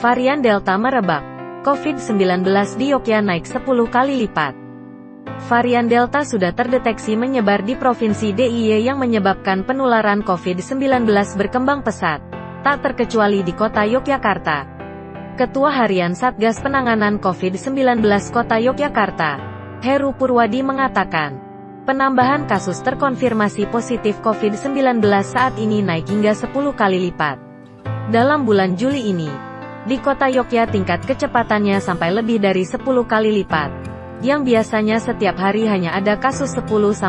Varian Delta merebak. COVID-19 di Yogyakarta naik 10 kali lipat. Varian Delta sudah terdeteksi menyebar di Provinsi DIY yang menyebabkan penularan COVID-19 berkembang pesat, tak terkecuali di kota Yogyakarta. Ketua Harian Satgas Penanganan COVID-19 Kota Yogyakarta, Heru Purwadi mengatakan, penambahan kasus terkonfirmasi positif COVID-19 saat ini naik hingga 10 kali lipat. Dalam bulan Juli ini, di kota Yogyakarta tingkat kecepatannya sampai lebih dari 10 kali lipat. Yang biasanya setiap hari hanya ada kasus 10-30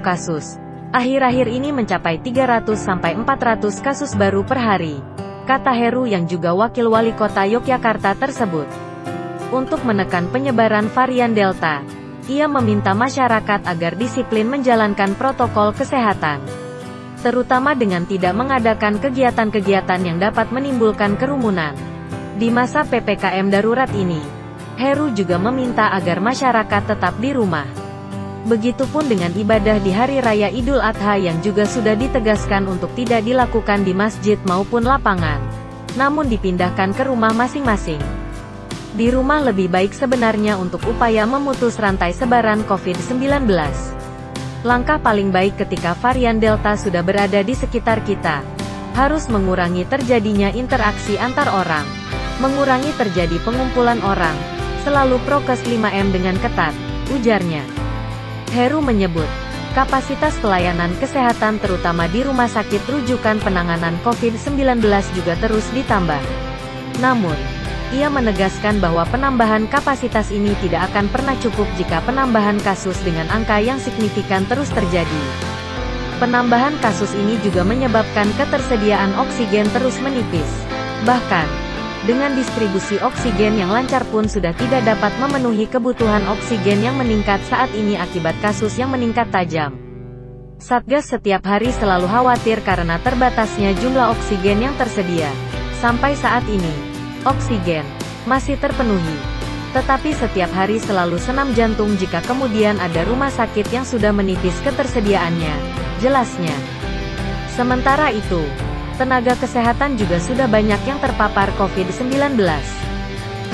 kasus. Akhir-akhir ini mencapai 300-400 kasus baru per hari, kata Heru yang juga wakil wali kota Yogyakarta tersebut. Untuk menekan penyebaran varian Delta, ia meminta masyarakat agar disiplin menjalankan protokol kesehatan, terutama dengan tidak mengadakan kegiatan-kegiatan yang dapat menimbulkan kerumunan. Di masa PPKM darurat ini, Heru juga meminta agar masyarakat tetap di rumah. Begitupun dengan ibadah di Hari Raya Idul Adha yang juga sudah ditegaskan untuk tidak dilakukan di masjid maupun lapangan, namun dipindahkan ke rumah masing-masing. Di rumah lebih baik sebenarnya untuk upaya memutus rantai sebaran COVID-19. Langkah paling baik ketika varian Delta sudah berada di sekitar kita, harus mengurangi terjadinya interaksi antar orang, mengurangi terjadi pengumpulan orang, selalu prokes 5M dengan ketat, ujarnya. Heru menyebut, kapasitas pelayanan kesehatan terutama di rumah sakit rujukan penanganan COVID-19 juga terus ditambah. Namun, ia menegaskan bahwa penambahan kapasitas ini tidak akan pernah cukup jika penambahan kasus dengan angka yang signifikan terus terjadi. Penambahan kasus ini juga menyebabkan ketersediaan oksigen terus menipis. Bahkan, dengan distribusi oksigen yang lancar pun sudah tidak dapat memenuhi kebutuhan oksigen yang meningkat saat ini akibat kasus yang meningkat tajam. Satgas setiap hari selalu khawatir karena terbatasnya jumlah oksigen yang tersedia. Sampai saat ini, oksigen masih terpenuhi. Tetapi setiap hari selalu senam jantung jika kemudian ada rumah sakit yang sudah menipis ketersediaannya, jelasnya. Sementara itu, tenaga kesehatan juga sudah banyak yang terpapar COVID-19.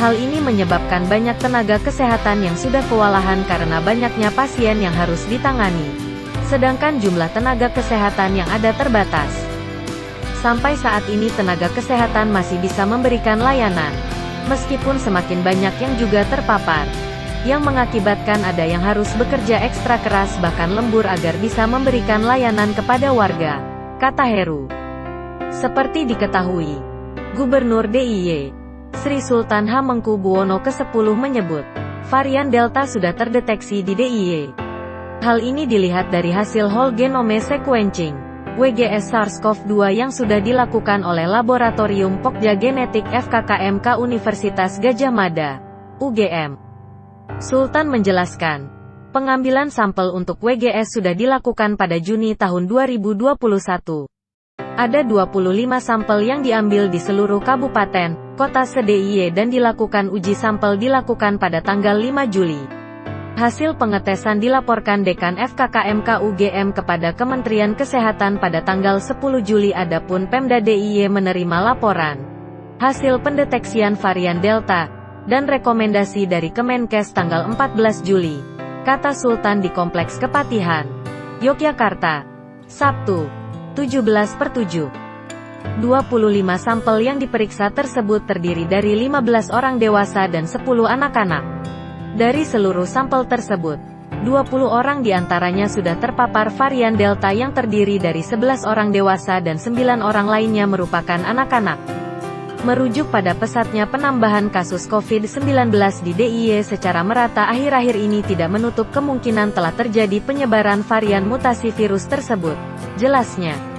Hal ini menyebabkan banyak tenaga kesehatan yang sudah kewalahan karena banyaknya pasien yang harus ditangani. Sedangkan jumlah tenaga kesehatan yang ada terbatas. Sampai saat ini tenaga kesehatan masih bisa memberikan layanan, meskipun semakin banyak yang juga terpapar, yang mengakibatkan ada yang harus bekerja ekstra keras bahkan lembur agar bisa memberikan layanan kepada warga, kata Heru. Seperti diketahui, Gubernur DIY, Sri Sultan Hamengkubuwono ke-10 menyebut, varian Delta sudah terdeteksi di DIY. Hal ini dilihat dari hasil whole genome sequencing, WGS SARS-CoV-2 yang sudah dilakukan oleh Laboratorium Pokja Genetik FKKMK Universitas Gadjah Mada, UGM. Sultan menjelaskan, pengambilan sampel untuk WGS sudah dilakukan pada Juni tahun 2021. Ada 25 sampel yang diambil di seluruh kabupaten, kota se-DIY dan dilakukan uji sampel dilakukan pada tanggal 5 Juli. Hasil pengetesan dilaporkan Dekan FKKMK UGM kepada Kementerian Kesehatan pada tanggal 10 Juli. Adapun Pemda DIY menerima laporan hasil pendeteksian varian Delta dan rekomendasi dari Kemenkes tanggal 14 Juli, kata Sultan di Kompleks Kepatihan, Yogyakarta, Sabtu. 17/7. 25 sampel yang diperiksa tersebut terdiri dari 15 orang dewasa dan 10 anak-anak. Dari seluruh sampel tersebut, 20 orang diantaranya sudah terpapar varian Delta yang terdiri dari 11 orang dewasa dan 9 orang lainnya merupakan anak-anak. Merujuk pada pesatnya penambahan kasus COVID-19 di DIY secara merata akhir-akhir ini tidak menutup kemungkinan telah terjadi penyebaran varian mutasi virus tersebut, jelasnya.